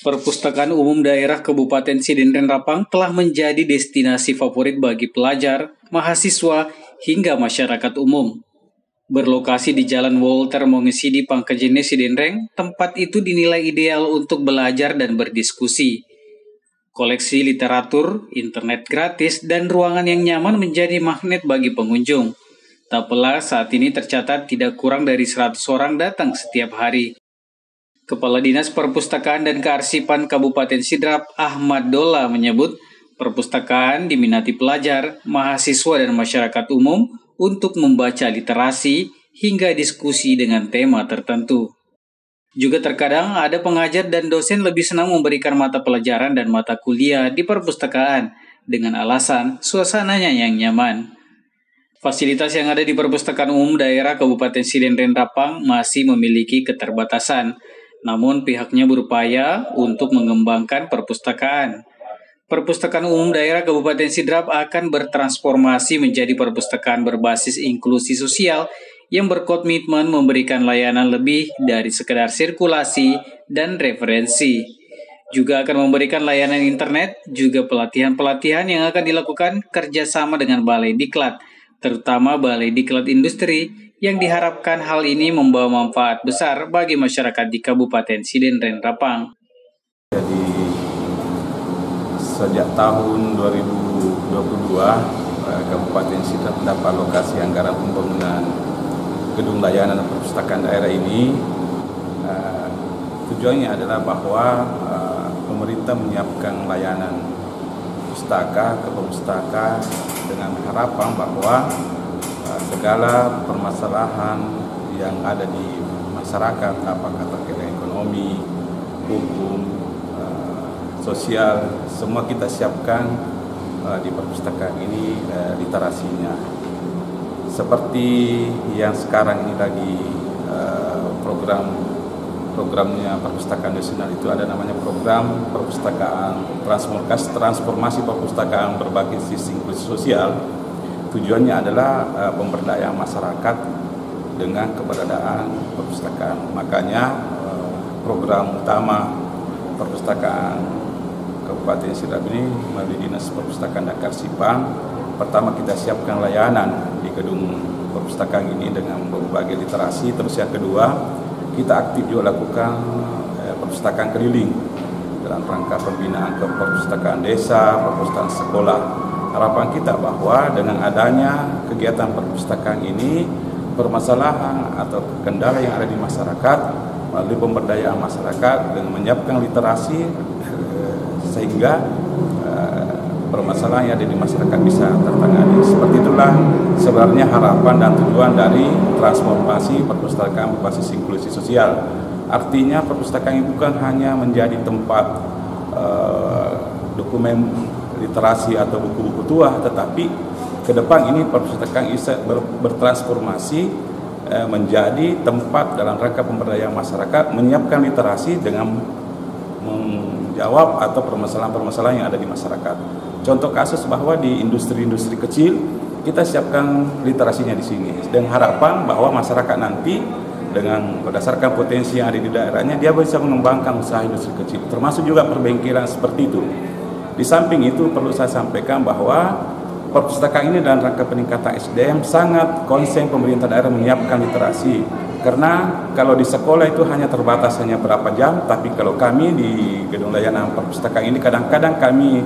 Perpustakaan Umum Daerah Kabupaten Sidenren Rapang telah menjadi destinasi favorit bagi pelajar, mahasiswa, hingga masyarakat umum. Berlokasi di Jalan Walter Mongesidi Pangkajene Sidenreng, tempat itu dinilai ideal untuk belajar dan berdiskusi. Koleksi literatur, internet gratis, dan ruangan yang nyaman menjadi magnet bagi pengunjung. Tak pelak saat ini tercatat tidak kurang dari 100 orang datang setiap hari. Kepala Dinas Perpustakaan dan Kearsipan Kabupaten Sidrap, Ahmad Dola menyebut, perpustakaan diminati pelajar, mahasiswa dan masyarakat umum untuk membaca literasi hingga diskusi dengan tema tertentu. Juga terkadang ada pengajar dan dosen lebih senang memberikan mata pelajaran dan mata kuliah di perpustakaan dengan alasan suasananya yang nyaman. Fasilitas yang ada di Perpustakaan Umum Daerah Kabupaten Sidenren Rapang masih memiliki keterbatasan, namun pihaknya berupaya untuk mengembangkan perpustakaan. Perpustakaan Umum Daerah Kabupaten Sidrap akan bertransformasi menjadi perpustakaan berbasis inklusi sosial yang berkomitmen memberikan layanan lebih dari sekedar sirkulasi dan referensi. Juga akan memberikan layanan internet, juga pelatihan-pelatihan yang akan dilakukan kerjasama dengan Balai Diklat, terutama Balai Diklat Industri, yang diharapkan hal ini membawa manfaat besar bagi masyarakat di Kabupaten Sidenren Rapang. Jadi sejak tahun 2022, Kabupaten Sidrap mendapat alokasi anggaran pembangunan gedung layanan perpustakaan daerah ini. Tujuannya adalah bahwa pemerintah menyiapkan layanan pustaka ke perpustakaan dengan harapan bahwa segala permasalahan yang ada di masyarakat, apakah terkait ekonomi, hukum, sosial, semua kita siapkan di perpustakaan ini literasinya. Seperti yang sekarang ini lagi programnya Perpustakaan Nasional itu ada namanya program perpustakaan transformasi perpustakaan berbasis inklusi sosial. Tujuannya adalah pemberdayaan masyarakat dengan keberadaan perpustakaan. Makanya program utama perpustakaan Kabupaten Sidrap ini melalui Dinas Perpustakaan dan Kearsipan, pertama kita siapkan layanan di gedung perpustakaan ini dengan berbagai literasi. Terus yang kedua, kita aktif juga lakukan perpustakaan keliling dalam rangka pembinaan ke perpustakaan desa, perpustakaan sekolah. Harapan kita bahwa dengan adanya kegiatan perpustakaan ini, permasalahan atau kendala yang ada di masyarakat melalui pemberdayaan masyarakat dengan menyiapkan literasi sehingga permasalahan yang ada di masyarakat bisa tertangani. Seperti itulah sebenarnya harapan dan tujuan dari transformasi perpustakaan berbasis inklusi sosial. Artinya perpustakaan ini bukan hanya menjadi tempat dokumen literasi atau buku-buku tua, tetapi ke depan ini perpustakaan bisa bertransformasi menjadi tempat dalam rangka pemberdayaan masyarakat, menyiapkan literasi dengan menjawab atau permasalahan-permasalahan yang ada di masyarakat. Contoh kasus bahwa di industri-industri kecil kita siapkan literasinya di sini, dengan harapan bahwa masyarakat nanti dengan berdasarkan potensi yang ada di daerahnya dia bisa mengembangkan usaha industri kecil, termasuk juga perbengkelan seperti itu. Di samping itu perlu saya sampaikan bahwa perpustakaan ini dalam rangka peningkatan SDM sangat konsen pemerintah daerah menyiapkan literasi. Karena kalau di sekolah itu hanya terbatas hanya berapa jam, tapi kalau kami di gedung layanan perpustakaan ini kadang-kadang kami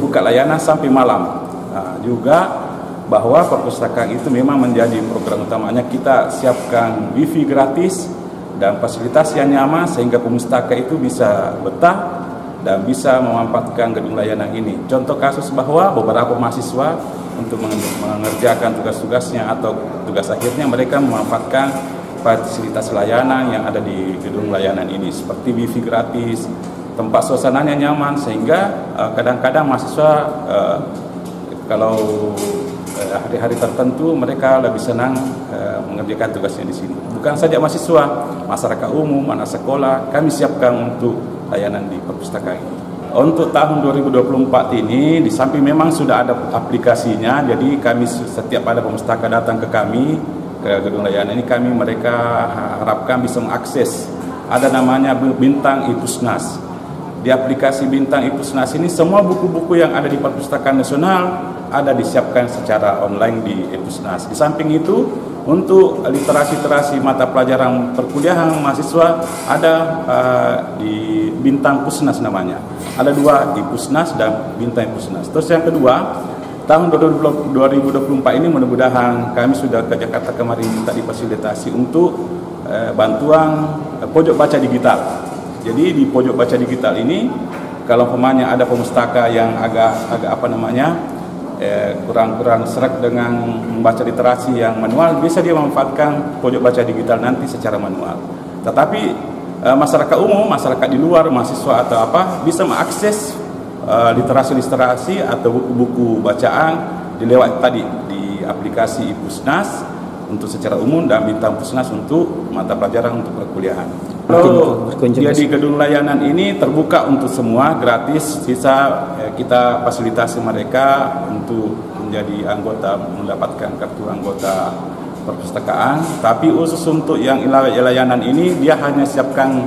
buka layanan sampai malam. Nah, juga bahwa perpustakaan itu memang menjadi program utamanya, kita siapkan wifi gratis dan fasilitas yang nyaman sehingga pemustaka itu bisa betah dan bisa memanfaatkan gedung layanan ini. Contoh kasus bahwa beberapa mahasiswa untuk mengerjakan tugas-tugasnya atau tugas akhirnya mereka memanfaatkan fasilitas layanan yang ada di gedung layanan ini seperti wifi gratis, tempat suasananya nyaman sehingga kadang-kadang mahasiswa kalau hari-hari tertentu mereka lebih senang mengerjakan tugasnya di sini. Bukan saja mahasiswa, masyarakat umum, anak sekolah, kami siapkan untuk layanan di perpustakaan ini. Untuk tahun 2024 ini, di samping memang sudah ada aplikasinya, jadi kami setiap ada pemustaka datang ke kami, ke gedung layanan ini, mereka harapkan bisa mengakses. Ada namanya Bintang Ipusnas. di aplikasi Bintang Ipusnas ini semua buku-buku yang ada di Perpustakaan Nasional ada disiapkan secara online di Ipusnas. Di samping itu, untuk literasi mata pelajaran perkuliahan mahasiswa ada di Bintang Pusnas namanya. Ada 2, Ipusnas dan Bintang Ipusnas. Terus yang kedua, tahun 2024 ini mudah-mudahan kami sudah ke Jakarta kemarin minta difasilitasi untuk bantuan pojok baca digital. Jadi di pojok baca digital ini, kalau umpamanya ada pemustaka yang agak kurang serak dengan membaca literasi yang manual, bisa dia memanfaatkan pojok baca digital nanti secara manual. Tetapi masyarakat umum, masyarakat di luar, mahasiswa atau apa, bisa mengakses literasi atau buku-buku bacaan dilewat tadi di aplikasi Ipusnas untuk secara umum dan Bintang Pusnas untuk mata pelajaran untuk perkuliahan. Kalau jadi gedung layanan ini terbuka untuk semua, gratis, sisa kita fasilitasi mereka untuk menjadi anggota, mendapatkan kartu anggota perpustakaan. Tapi khusus untuk yang layanan ini, dia hanya siapkan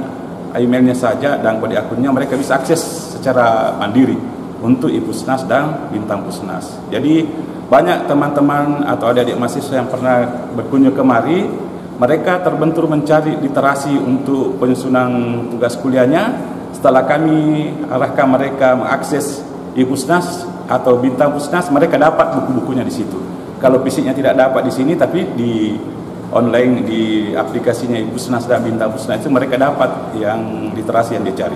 emailnya saja dan kode akunnya, mereka bisa akses secara mandiri untuk Ipusnas dan Bintang Pusnas. Jadi banyak teman-teman atau adik-adik mahasiswa yang pernah berkunjung kemari, mereka terbentur mencari literasi untuk penyusunan tugas kuliahnya. Setelah kami arahkan mereka mengakses Ipusnas atau Bintang Pusnas, mereka dapat buku-bukunya di situ. Kalau fisiknya tidak dapat di sini, tapi di online, di aplikasinya Ipusnas dan Bintang Pusnas itu mereka dapat yang literasi yang dicari.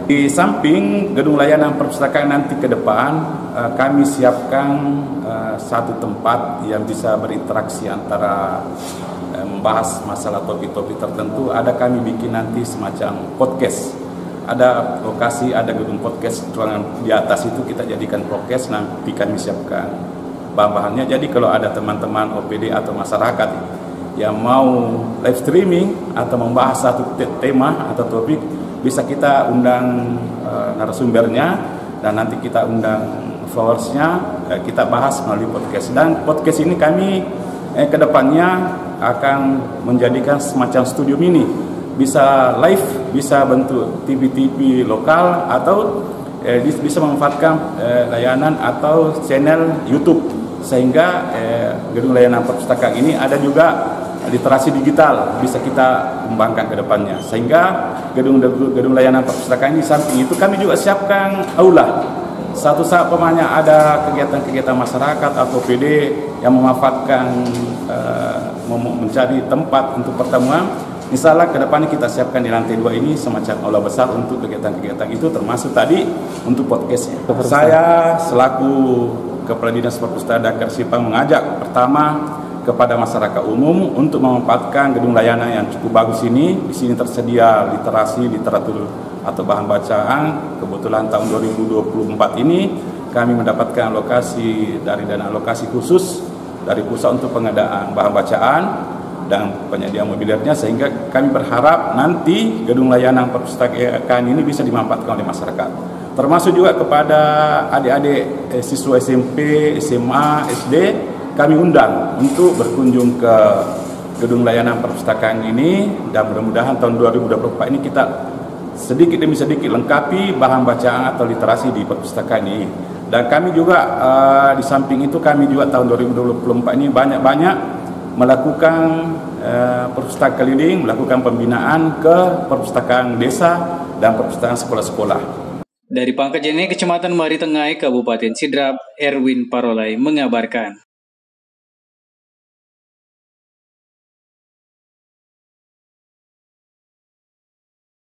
Di samping gedung layanan perpustakaan nanti ke depan, kami siapkan satu tempat yang bisa berinteraksi antara membahas masalah topik-topik tertentu. Ada kami bikin nanti semacam podcast. Ada lokasi, ada gedung podcast, ruangan di atas itu kita jadikan podcast, nanti kami siapkan bahan-bahannya. Jadi kalau ada teman-teman OPD atau masyarakat yang mau live streaming atau membahas satu tema atau topik, bisa kita undang narasumbernya dan nanti kita undang followersnya, kita bahas melalui podcast. Dan podcast ini kami kedepannya akan menjadikan semacam studio mini, bisa live, bisa bentuk TV lokal atau bisa memanfaatkan layanan atau channel YouTube, sehingga gedung layanan perpustakaan ini ada juga literasi digital bisa kita kembangkan ke depannya, sehingga gedung layanan perpustakaan ini samping itu kami juga siapkan aula. Satu saat pemanya ada kegiatan-kegiatan masyarakat atau PD yang memanfaatkan mencari tempat untuk pertemuan, insya Allah ke depannya kita siapkan di lantai 2 ini semacam aula besar untuk kegiatan-kegiatan itu, termasuk tadi untuk podcastnya. Saya selaku Kepala Dinas Perpustakaan Dakar Sipang mengajak pertama kepada masyarakat umum untuk memanfaatkan gedung layanan yang cukup bagus ini. Di sini tersedia literasi, literatur atau bahan bacaan. Kebetulan tahun 2024 ini kami mendapatkan alokasi dari dana alokasi khusus dari pusat untuk pengadaan bahan bacaan dan penyediaan mobiliernya, sehingga kami berharap nanti gedung layanan perpustakaan ini bisa dimanfaatkan oleh masyarakat. Termasuk juga kepada adik-adik siswa SMP, SMA, SD, kami undang untuk berkunjung ke gedung layanan perpustakaan ini, dan mudah-mudahan tahun 2024 ini kita sedikit demi sedikit lengkapi bahan bacaan atau literasi di perpustakaan ini. Dan kami juga di samping itu kami juga tahun 2024 ini banyak-banyak melakukan perpustakaan keliling, melakukan pembinaan ke perpustakaan desa dan perpustakaan sekolah-sekolah. Dari Pangkajene, Kecamatan Mari Tengah, Kabupaten Sidrap, Erwin Parolai mengabarkan.